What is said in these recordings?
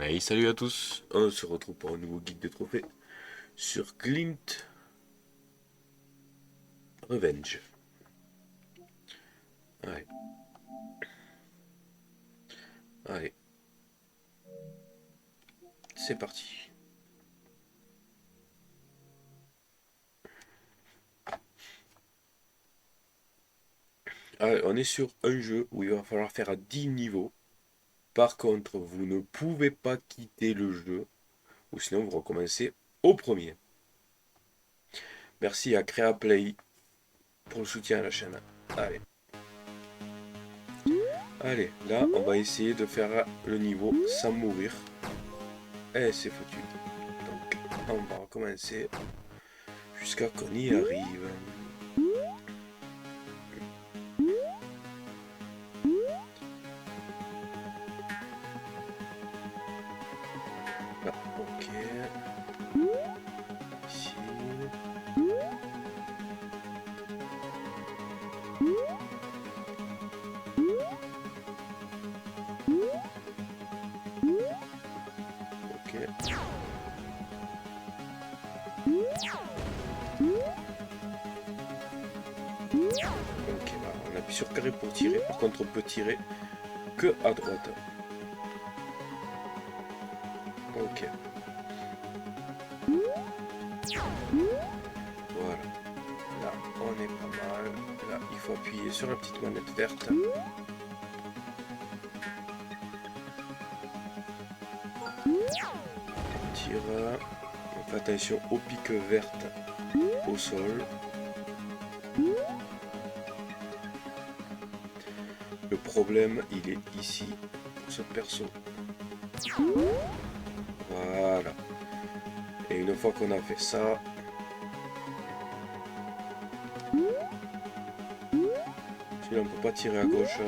Hey, salut à tous, on se retrouve pour un nouveau guide de trophées sur Glint Revenge. Allez, allez, c'est parti. Allez, on est sur un jeu où il va falloir faire à 10 niveaux. Par contre, vous ne pouvez pas quitter le jeu, ou sinon vous recommencez au premier. Merci à CreaPlay pour le soutien à la chaîne. Allez. Allez, là, on va essayer de faire le niveau sans mourir. Et c'est foutu. Donc, on va recommencer jusqu'à qu'on y arrive. Là, ok. Ici. Ok. Ok, là, on appuie sur carré pour tirer. Par contre, on peut tirer que à droite. Ok. Voilà. Là, on est pas mal. Là, il faut appuyer sur la petite manette verte. On tire. On fait attention aux piques vertes au sol. Le problème, il est ici, pour ce perso. Voilà. Et une fois qu'on a fait ça, celui-là on peut pas tirer à gauche.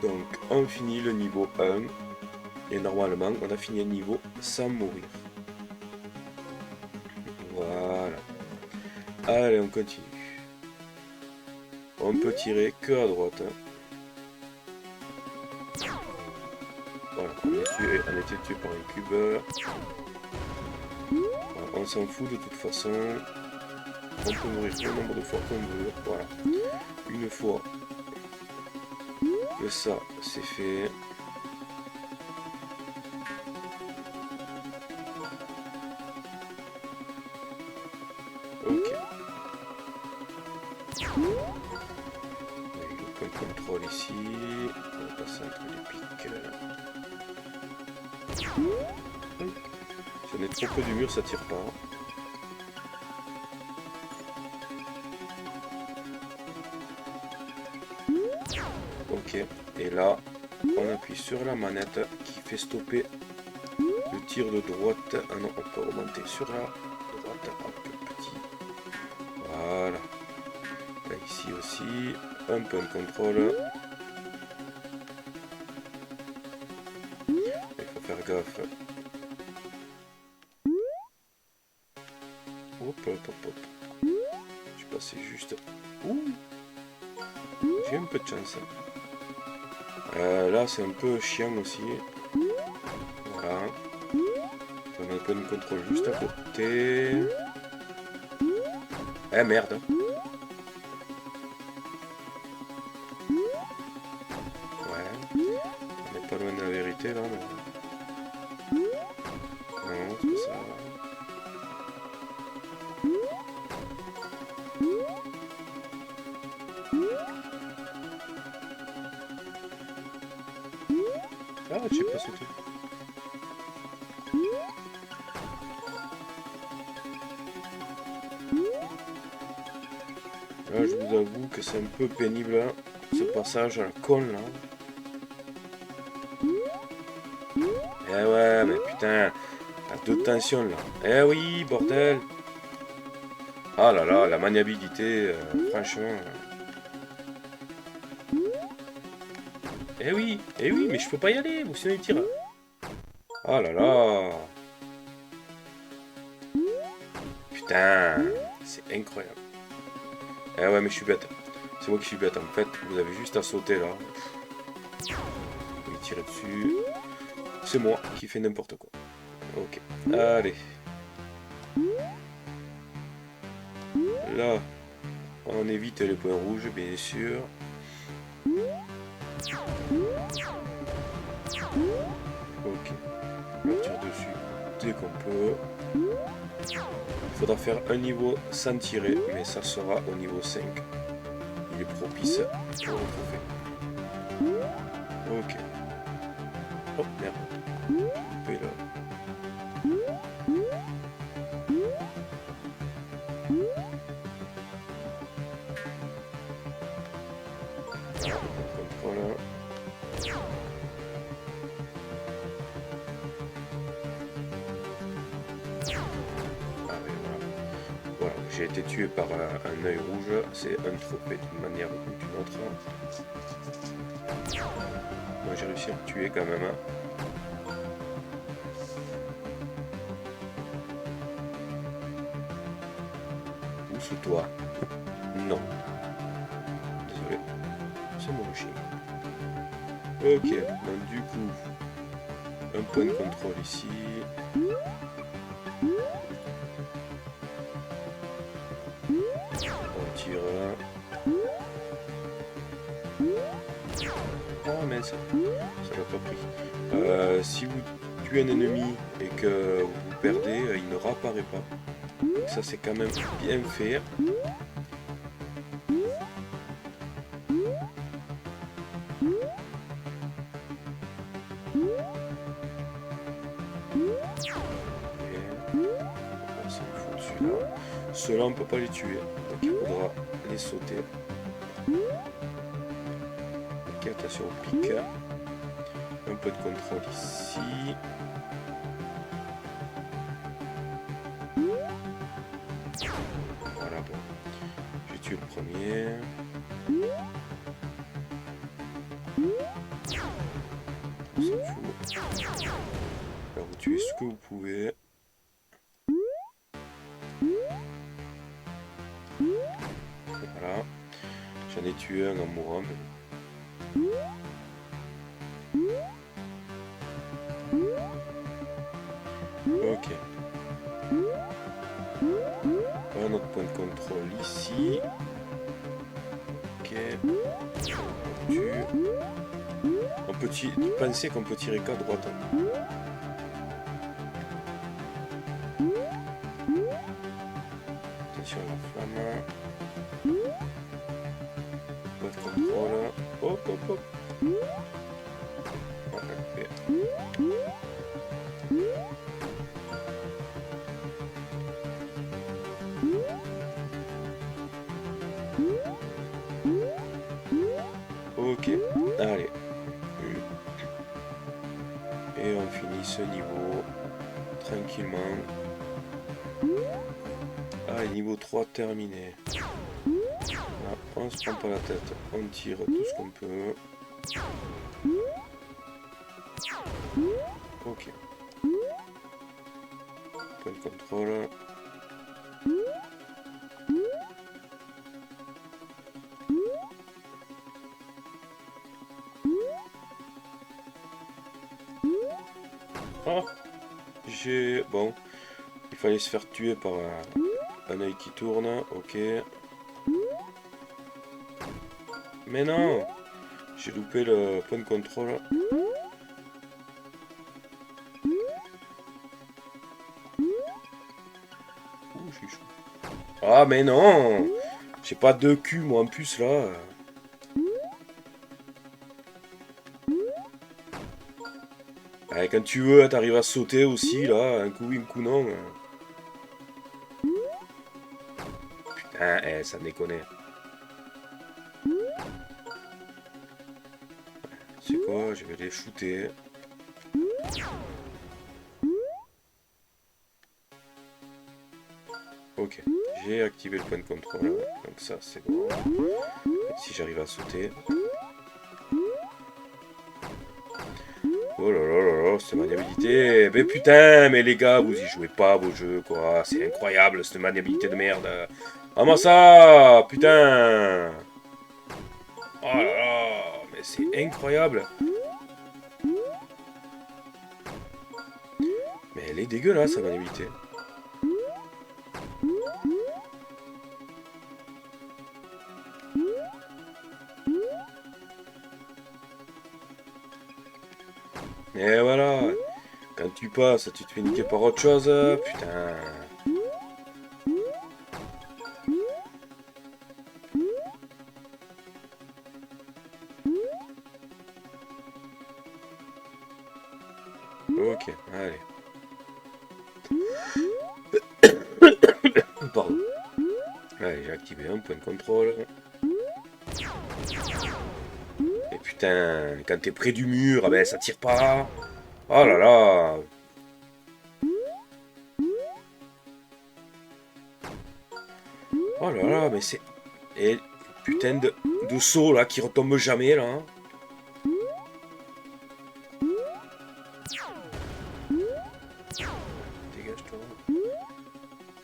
Donc on finit le niveau 1. Et normalement on a fini le niveau sans mourir. Voilà. Allez, on continue. On peut tirer que à droite. Voilà, on était tué par un cube. Voilà, on s'en fout de toute façon. On peut mourir le nombre de fois qu'on veut. Voilà. Une fois que ça c'est fait. Ok. On a eu le point de contrôle ici. On va passer entre les pics. Si on est trop près du mur, ça tire pas. Ok. Et là, on appuie sur la manette qui fait stopper le tir de droite. Ah non, on peut remonter sur la droite. Hop, petit. Voilà. Là, ici aussi, un point de contrôle. Il faut faire gaffe. Hop, hop, hop, hop. Je suis passé juste. Ouh, j'ai un peu de chance. Là, c'est un peu chiant aussi. Voilà. On a un point de contrôle juste à côté. Eh merde. Ouais. On n'est pas loin de la vérité là. Mais... non, c'est pas ça. Ah, je sais pas sauter. Là, je vous avoue que c'est un peu pénible, hein, ce passage à la con là. Eh ouais, mais putain, t'as deux tensions là. Eh oui, bordel. Ah là là, la maniabilité, franchement. Eh oui, mais je peux pas y aller, ou sinon il tire. Ah là là. Putain, c'est incroyable. Eh ouais, mais je suis bête. C'est moi qui suis bête en fait. Vous avez juste à sauter là. Vous me tirez dessus. c'est moi qui fais n'importe quoi. Ok, allez. Là, on évite les points rouges, bien sûr. Ok, on va tirer dessus dès qu'on peut. Il faudra faire un niveau sans tirer, mais ça sera au niveau 5. Il est propice pour le trophée. Ok. Oh merde. J'ai loupé là. Contrôle. Voilà, j'ai été tué par un œil rouge, c'est un trophée d'une manière ou d'une autre. Moi j'ai réussi à me tuer quand même. Où c'est toi? Non. Désolé, c'est mon chien. Ok, donc du coup, un point de contrôle ici. On tire. Oh mais ça l'a pas pris. Si vous tuez un ennemi et que vous perdez, il ne réapparaît pas. Donc ça c'est quand même bien fait. Ceux-là, on ne peut pas les tuer, donc il faudra les sauter. Ok, attention au pic. Un peu de contrôle ici. Voilà, bon. J'ai tué le premier. On s'en fout. Alors, vous tuez ce que vous pouvez. Voilà. J'en ai tué un en mourant. Ok. Un autre point de contrôle ici. Ok. On tue. On peut penser qu'on peut tirer qu'à droite. Attention à la flamme. Point de contrôle. Hop, hop, hop. Ok, allez. Et on finit ce niveau tranquillement. Ah, niveau 3 terminé. Là, on se prend pas la tête, on tire tout ce qu'on peut. Ok. Point de contrôle. Oh, bon, il fallait se faire tuer par un œil qui tourne, ok. Mais non, j'ai loupé le point de contrôle. Ouh, j'ai chaud. Ah mais non, j'ai pas deux culs moi en plus là. Ah, quand tu veux, t'arrives à sauter aussi là, un coup oui, un coup non. Putain, ça déconne. C'est quoi, je vais les shooter. Ok, j'ai activé le point de contrôle, donc ça c'est bon. Si j'arrive à sauter. Oh là là là là, cette maniabilité. Mais putain, mais les gars, vous y jouez pas vos jeux, quoi. C'est incroyable, cette maniabilité de merde. Ah moi ça, putain. Oh là là, mais c'est incroyable. est dégueulasse, sa maniabilité. Et voilà. Quand tu passes, tu te fais niquer par autre chose. Putain. Ok, allez. Pardon. Allez, j'ai activé un point de contrôle. Et putain, quand t'es près du mur, ben ça tire pas. Oh là là. Oh là là, mais c'est... Et putain de saut là qui retombe jamais là. Dégage-toi.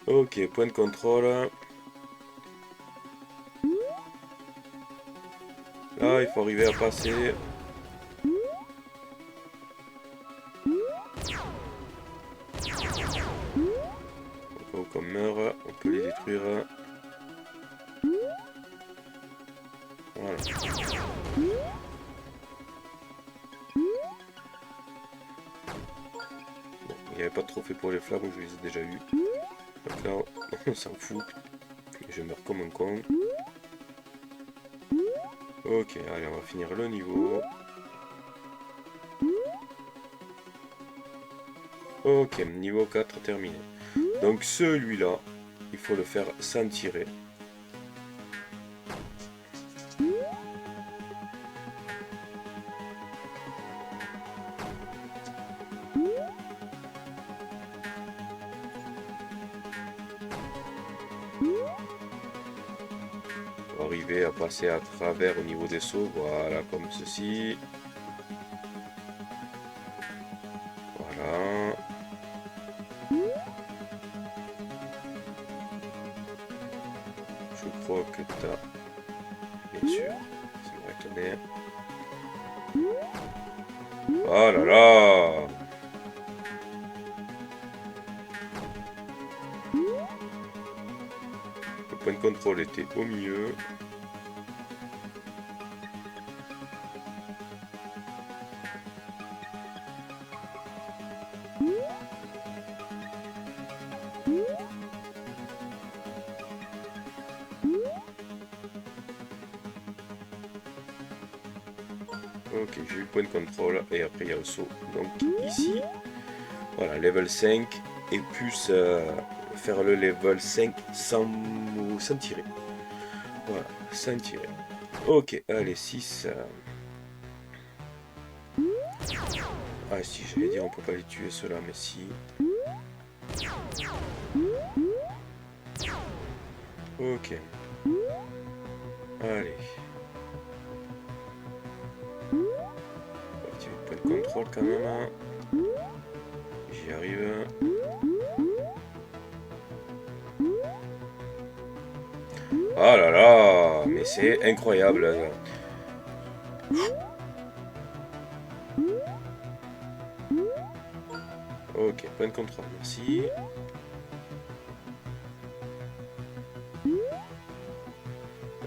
Ok, point de contrôle. Là, il faut arriver à passer. Au cas où on meurt, on peut les détruire. Voilà. Bon, il n'y avait pas de trophée pour les flammes, je les ai déjà eu. Donc là, on s'en fout. Je meurs comme un con. Ok, allez, on va finir le niveau. Ok, niveau 4 terminé. Donc celui-là, il faut le faire sans tirer. Pour arriver à passer à travers au niveau des sauts, voilà, comme ceci. Voilà. Je crois que t'as... Bien sûr, ça m'aurait étonné. Oh là là! Le point de contrôle était au milieu. Ok, j'ai eu le point de contrôle et après il y a le saut. Donc ici, voilà, level 5 et plus faire le level 5 sans tirer. Voilà, sans tirer. Ok, allez, 6. Ah si, j'allais dire on peut pas les tuer ceux-là, mais si. Ok. Allez. Activer le point de contrôle quand même. Hein. J'y arrive. Oh là là, mais c'est incroyable. Ok, point de contrôle, merci.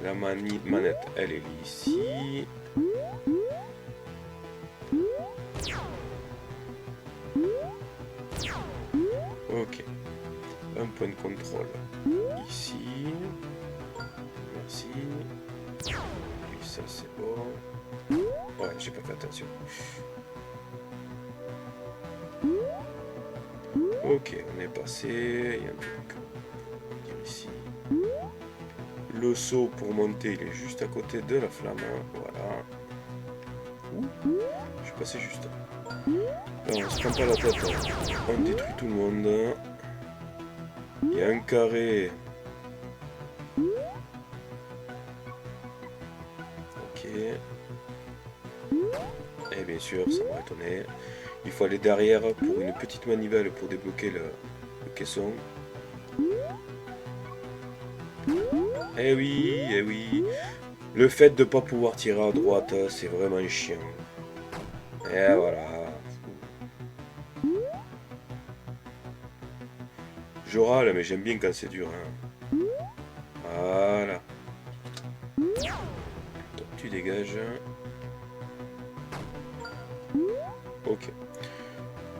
La manette, elle est ici. Ok. Un point de contrôle ici. Merci. Et ça c'est bon. Ouais, j'ai pas fait attention. Ok, on est passé. Il y a un truc à dire ici. Le saut pour monter, il est juste à côté de la flamme. Voilà. Je suis passé juste. Là, on se prend pas la tête. On détruit tout le monde. Il y a un carré. Ok. Et bien sûr, ça m'a étonné. Il faut aller derrière pour une petite manivelle pour débloquer le caisson. Eh oui, eh oui. Le fait de ne pas pouvoir tirer à droite, c'est vraiment chiant. Et voilà. Je râle, mais j'aime bien quand c'est dur. Hein. Voilà. Toi, tu dégages. Ok.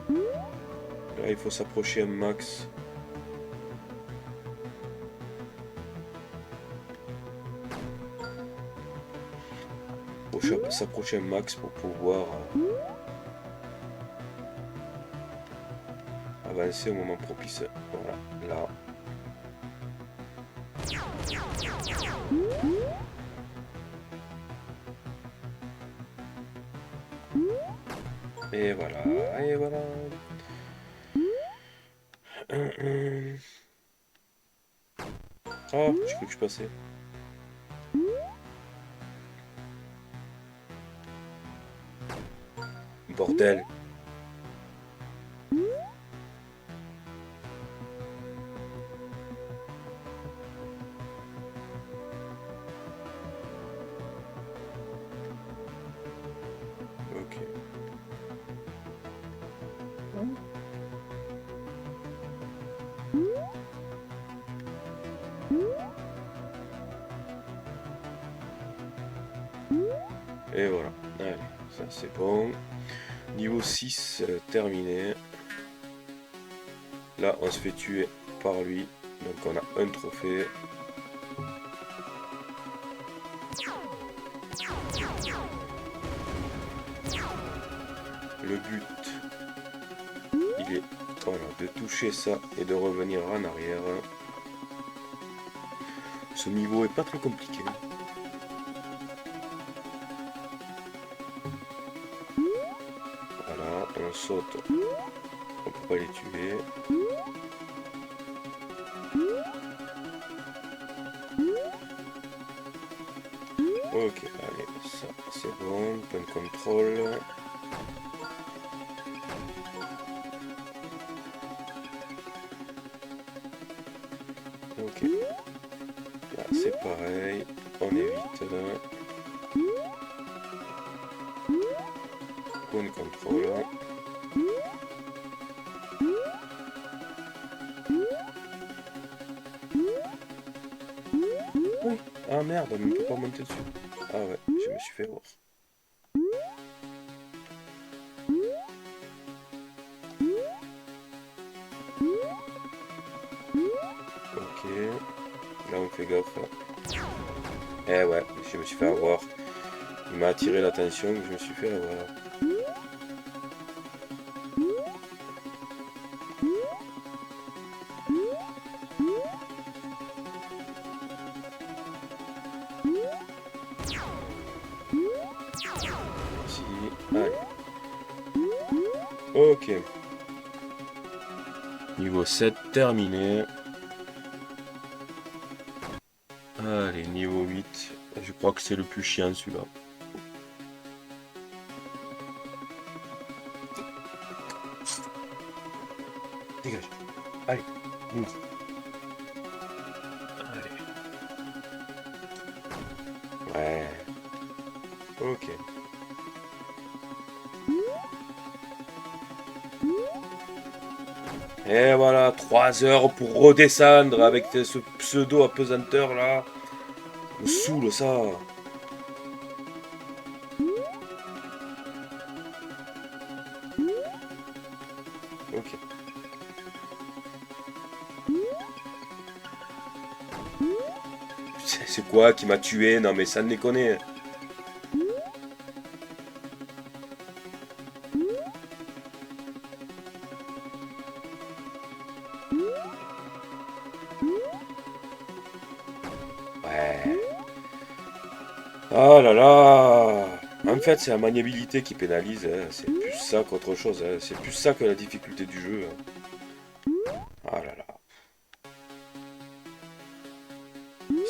Là, il faut s'approcher un max. S'approcher un max pour pouvoir avancer au moment propice. Voilà, là. Et voilà, et voilà. Ah, j'ai cru que je passais. Bordel. Ok. Et voilà. Allez, ça c'est bon. Niveau 6 terminé. Là, on se fait tuer par lui. Donc on a un trophée. Le but, il est voilà, de toucher ça et de revenir en arrière. Ce niveau est pas très compliqué. Voilà, on saute. On peut pas les tuer. Ok, allez, ça c'est bon. Point de contrôle. Ok. Là c'est pareil. On évite là. Point de contrôle. Oui. Ah merde, on ne peut pas monter dessus. Ah ouais, je me suis fait voir. Ok. Là on fait gaffe. Eh ouais, je me suis fait avoir. Il m'a attiré l'attention, je me suis fait avoir. Si, allez. Ok. Niveau 7 terminé. Allez, niveau 8. Je crois que c'est le plus chiant celui-là. Dégage. Allez, move. Allez. Ouais. Ok. Et voilà, 3 heures pour redescendre avec ce pseudo apesanteur là. Ça me saoule ça. Ok. C'est quoi qui m'a tué? Non mais ça ne déconne. Ouais. Oh là là. En fait, c'est la maniabilité qui pénalise. Hein. C'est plus ça qu'autre chose. Hein. C'est plus ça que la difficulté du jeu. Hein. Oh là là.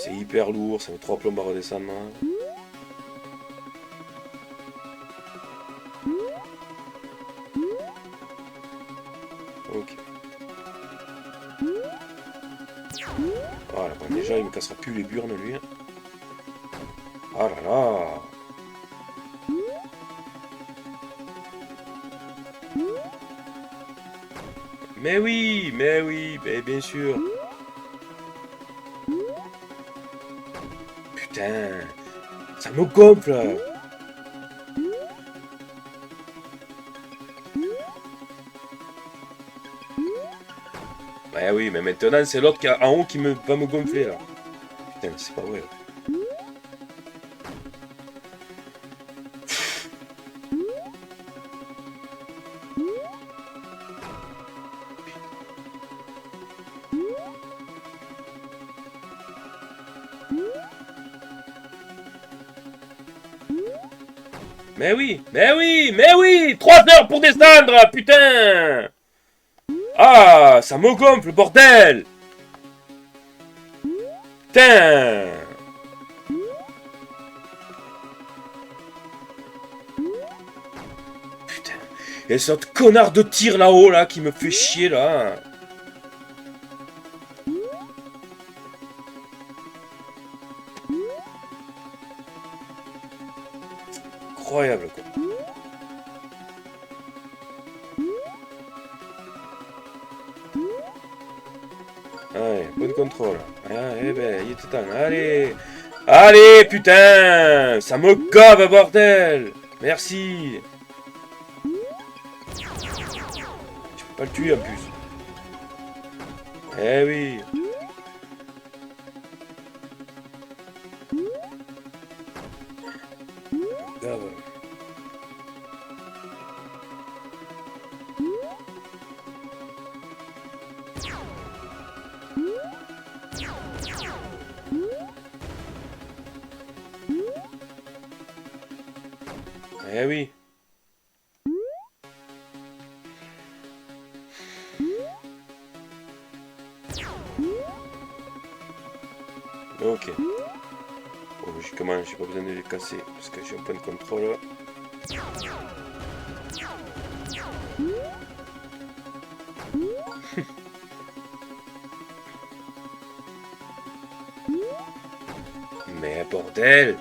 C'est hyper lourd. Ça met 3 plombs à redescendre. Hein. Ok. Voilà, bon, déjà il me cassera plus les burnes lui. Oh là là. mais oui, mais bien sûr. Putain, ça me gonfle. Ouais, oui, mais maintenant, c'est l'autre qui est en haut qui va me gonfler, là. Putain, c'est pas vrai. Mais oui 3 heures pour descendre, putain. Ah, ça me gonfle, bordel. Putain. Putain. Et cette connard de tir là-haut, là, qui me fait chier, là. Incroyable, quoi. Allez, point de contrôle. Ah, eh ben, il était temps. Allez. Allez, putain. Ça me gave, bordel. Merci. Je peux pas le tuer, en plus. Eh oui. Gave. Eh oui. Ok. Bon, logiquement, j'ai pas besoin de les casser parce que j'ai un point de contrôle. Mais bordel!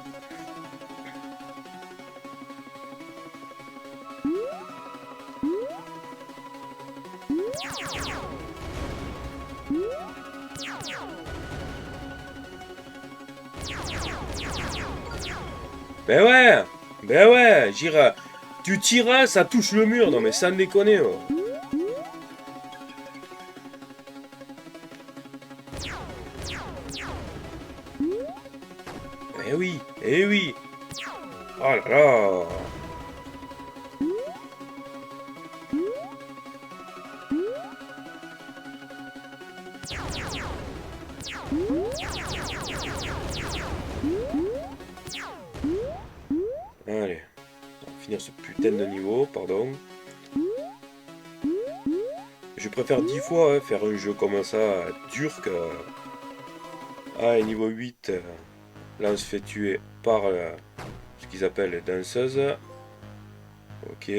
Ben ouais, j'irai. Tu tires, ça touche le mur, non mais sans déconner. Oh. Eh oui, eh oui. Oh là là. Allez, on va finir ce putain de niveau, pardon. Je préfère 10 fois faire un jeu comme ça, dur, que... Ah, et niveau 8, là on se fait tuer par ce qu'ils appellent les danseuses. Ok.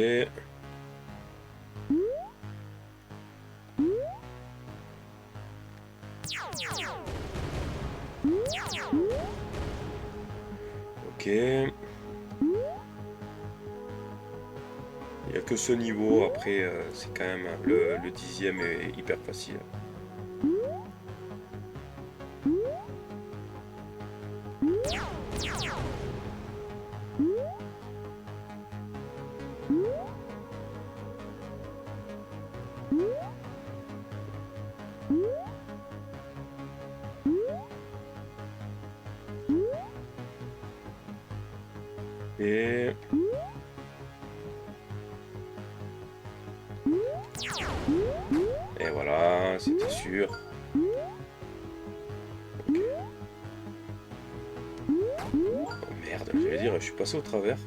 Ok. Il n'y a que ce niveau, après c'est quand même le 10e est hyper facile. Et... Et voilà, c'était sûr. Okay. Oh merde, j'allais dire, je suis passé au travers.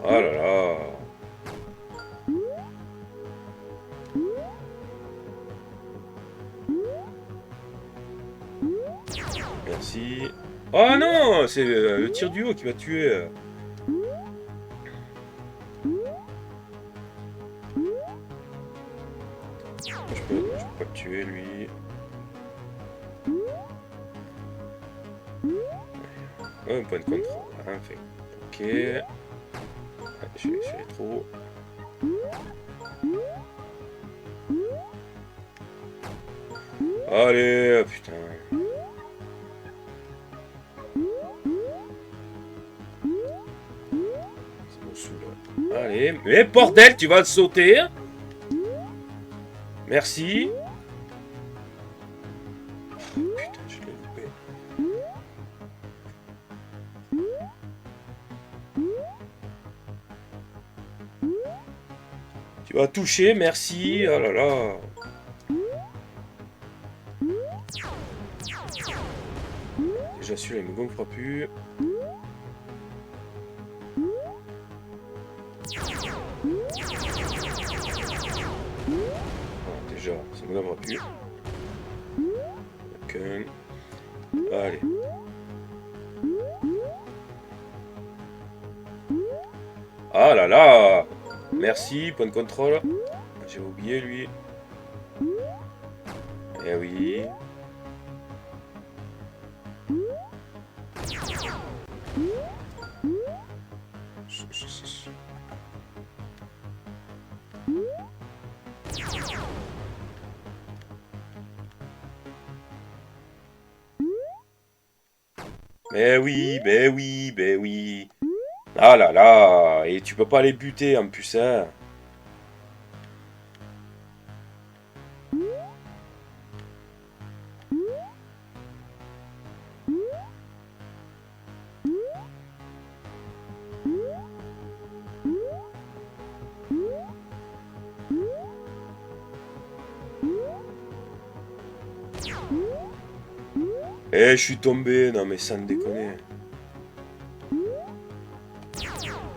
Oh là là. Merci. Oh non, c'est le tir du haut qui m'a tué. Je peux pas le tuer lui. Un point de contrôle. Enfin. Ok. Ouais, je vais sur les trous. Allez, oh, putain. Ça me saoule. Allez, mais bordel, tu vas le sauter. Merci. Oh, putain, je l'ai loupé. Tu vas toucher, merci. Oh là là. Déjà celui-là, il me gonflera plus. Ah, déjà, ça me gonflera plus. Ok. Allez. Ah là là. Merci, point de contrôle. J'ai oublié lui. Eh oui. Mais oui, mais oui, mais oui. Ah là là. Et tu peux pas les buter en plus, hein. Eh, je suis tombé. Non mais sans déconner.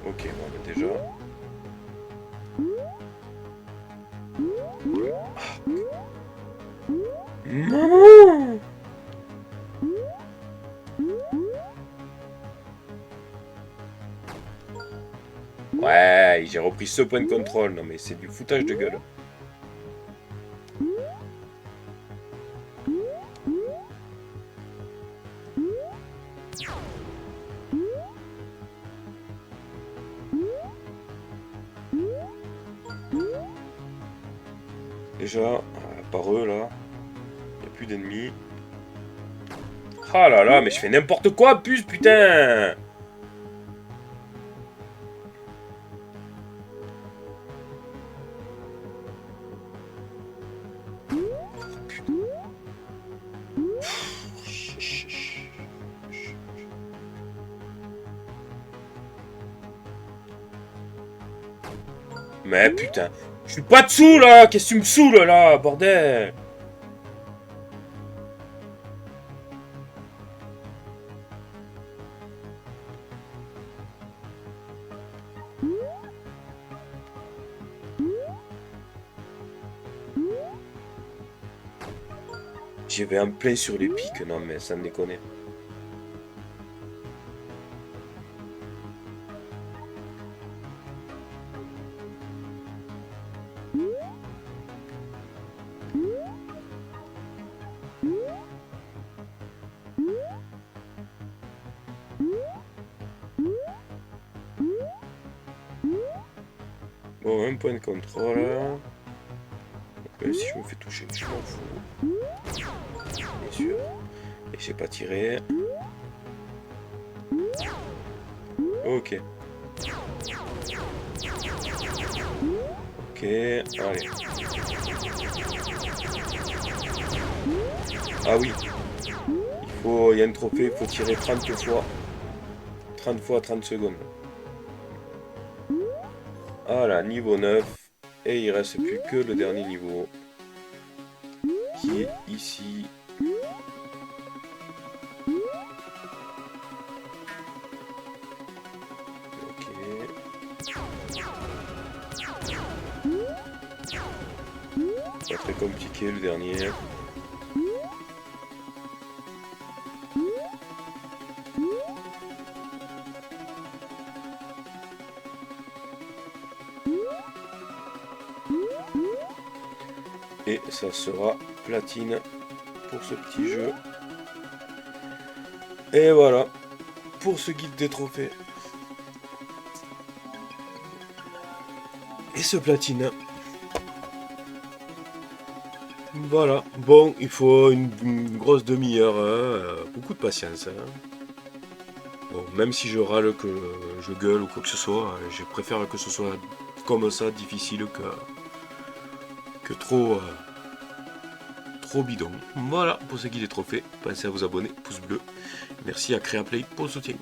Ok, bon, bah, déjà. Maman! Ouais, j'ai repris ce point de contrôle. Non mais c'est du foutage de gueule. Déjà, par eux là, il n'y a plus d'ennemis. Ah là là, mais je fais n'importe quoi, puce, putain! Mais putain, je suis pas dessous là! Qu'est-ce que tu me saoules là, bordel? J'avais un plein sur les pics, non mais ça me déconne. Bon, un point de contrôle. Même si je me fais toucher, je m'en fous. Bien sûr. Et j'ai pas tiré. Ok. Ok, allez. Ah oui. Il y a un trophée, il faut tirer 30 fois. 30 fois 30 secondes. Voilà, niveau 9. Et il reste plus que le dernier niveau. Qui est ici. Ok. Pas très compliqué le dernier. Et ça sera platine pour ce petit jeu. Et voilà. pour ce guide des trophées. Et ce platine. Voilà, bon, il faut une grosse demi-heure, hein, beaucoup de patience. Hein. Bon, même si je râle, que je gueule ou quoi que ce soit, je préfère que ce soit comme ça, difficile, que trop, trop bidon. Voilà pour ce guide des trophées. Pensez à vous abonner, pouce bleu. Merci à Créaplay pour le soutien.